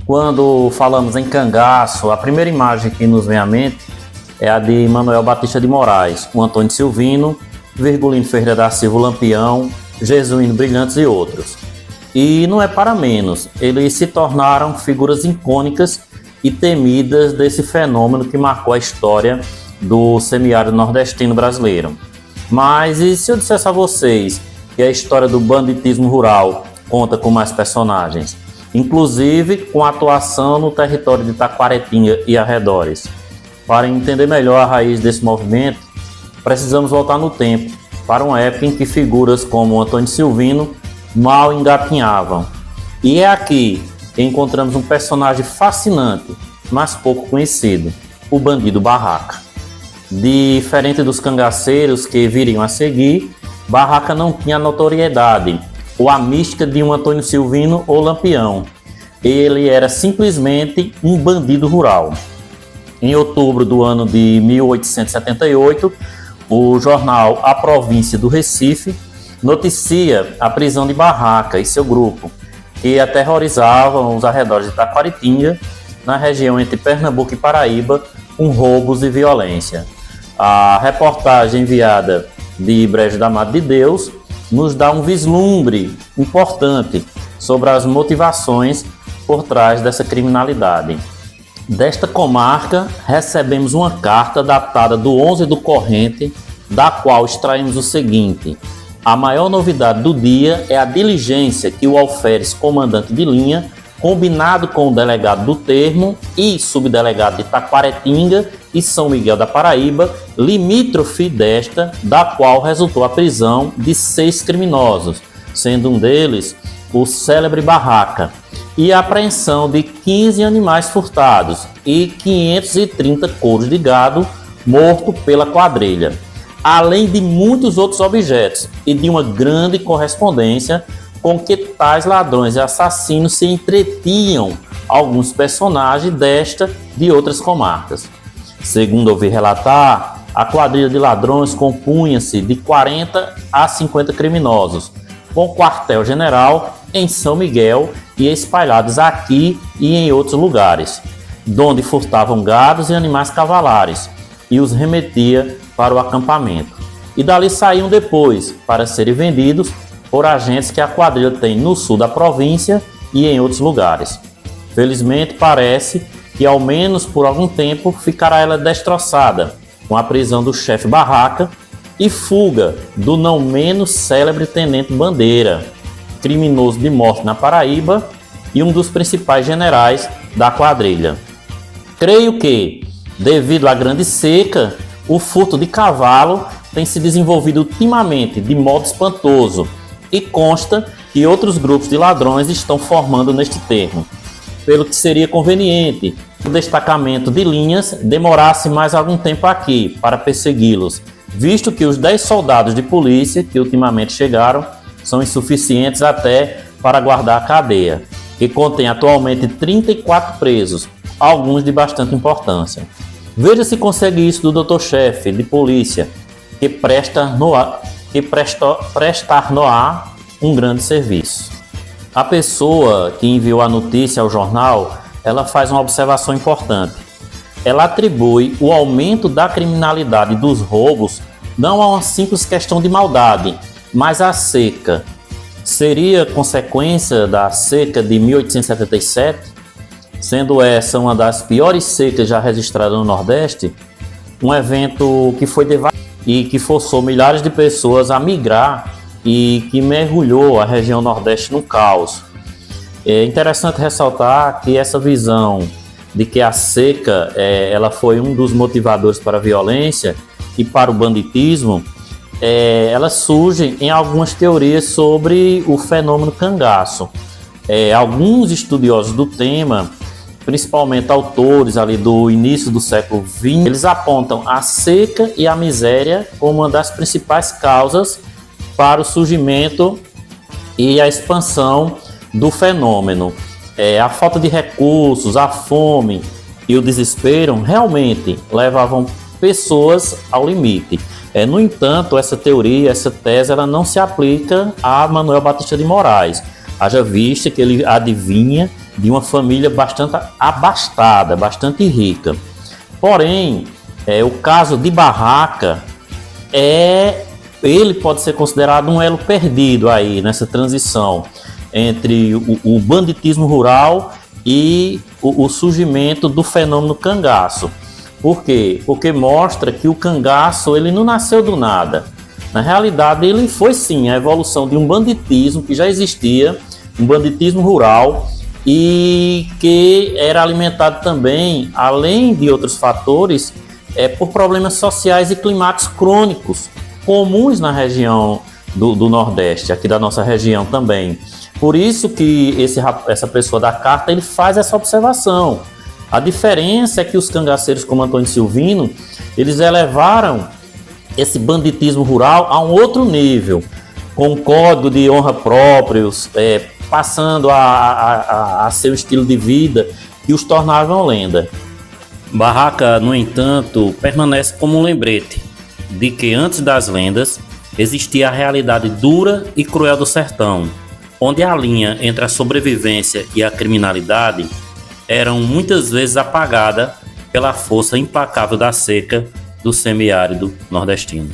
Quando falamos em cangaço, a primeira imagem que nos vem à mente é a de Manuel Batista de Moraes, o Antônio Silvino, Virgulino Ferreira da Silva Lampião, Jesuíno Brilhantes e outros. E não é para menos, eles se tornaram figuras icônicas e temidas desse fenômeno que marcou a história do semiárido nordestino brasileiro. Mas e se eu dissesse a vocês que a história do banditismo rural conta com mais personagens, inclusive com atuação no território de Taquaritinga e arredores? Para entender melhor a raiz desse movimento, precisamos voltar no tempo, para uma época em que figuras como Antônio Silvino mal engatinhavam. E é aqui que encontramos um personagem fascinante, mas pouco conhecido, o bandido Barraca. Diferente dos cangaceiros que viriam a seguir, Barraca não tinha a notoriedade ou a mística de um Antônio Silvino ou Lampião. Ele era simplesmente um bandido rural. Em outubro do ano de 1878, o jornal A Província do Recife noticia a prisão de Barraca e seu grupo, que aterrorizavam os arredores de Taquaritinga, na região entre Pernambuco e Paraíba, com roubos e violência. A reportagem enviada de Brejo da Mata de Deus nos dá um vislumbre importante sobre as motivações por trás dessa criminalidade. Desta comarca, recebemos uma carta datada do 11 do corrente, da qual extraímos o seguinte: a maior novidade do dia é a diligência que o alferes comandante de linha, combinado com o delegado do termo e subdelegado de Taquaritinga e São Miguel da Paraíba, limítrofe desta, da qual resultou a prisão de 6 criminosos, sendo um deles o célebre Barraca, e a apreensão de 15 animais furtados e 530 couros de gado morto pela quadrilha, além de muitos outros objetos e de uma grande correspondência com que tais ladrões e assassinos se entretinham alguns personagens desta de outras comarcas. Segundo ouvi relatar, a quadrilha de ladrões compunha-se de 40 a 50 criminosos, com quartel-general em São Miguel e espalhados aqui e em outros lugares, donde furtavam gados e animais cavalares e os remetia para o acampamento. E dali saíam depois para serem vendidos por agentes que a quadrilha tem no sul da província e em outros lugares. Felizmente parece que ao menos por algum tempo ficará ela destroçada, com a prisão do chefe Barraca e fuga do não menos célebre Tenente Bandeira, criminoso de morte na Paraíba e um dos principais generais da quadrilha. Creio que, devido à grande seca, o furto de cavalo tem se desenvolvido ultimamente de modo espantoso e consta que outros grupos de ladrões estão formando neste termo, pelo que seria conveniente que o destacamento de linhas demorasse mais algum tempo aqui para persegui-los, visto que os 10 soldados de polícia que ultimamente chegaram são insuficientes até para guardar a cadeia, que contém atualmente 34 presos, alguns de bastante importância. Veja se consegue isso do doutor-chefe de polícia, que prestar-no-á um grande serviço. A pessoa que enviou a notícia ao jornal, ela faz uma observação importante. Ela atribui o aumento da criminalidade e dos roubos não a uma simples questão de maldade, mas à seca. Seria consequência da seca de 1877, sendo essa uma das piores secas já registradas no Nordeste, um evento que foi devastador e que forçou milhares de pessoas a migrar e que mergulhou a região Nordeste no caos. É interessante ressaltar que essa visão de que a seca ela foi um dos motivadores para a violência e para o banditismo, elas surgem em algumas teorias sobre o fenômeno cangaço. Alguns estudiosos do tema, principalmente autores ali do início do século XX, eles apontam a seca e a miséria como uma das principais causas para o surgimento e a expansão do fenômeno. A falta de recursos, a fome e o desespero realmente levavam pessoas ao limite. No entanto, essa teoria, essa tese, ela não se aplica a Manuel Batista de Moraes, Haja vista que ele adivinha de uma família bastante abastada, bastante rica. Porém, o caso de Barraca ele pode ser considerado um elo perdido aí nessa transição entre o banditismo rural e o surgimento do fenômeno cangaço. Por quê? Porque mostra que o cangaço ele não nasceu do nada. Na realidade, ele foi sim a evolução de um banditismo que já existia, um banditismo rural, e que era alimentado também, além de outros fatores, por problemas sociais e climáticos crônicos, comuns na região do Nordeste, aqui da nossa região também. Por isso que essa pessoa da carta ele faz essa observação. A diferença é que os cangaceiros como Antônio Silvino, eles elevaram esse banditismo rural a um outro nível, com um código de honra próprios, passando a seu estilo de vida que os tornavam lenda. Barraca, no entanto, permanece como um lembrete de que antes das lendas existia a realidade dura e cruel do sertão, onde a linha entre a sobrevivência e a criminalidade eram muitas vezes apagada pela força implacável da seca do semiárido nordestino.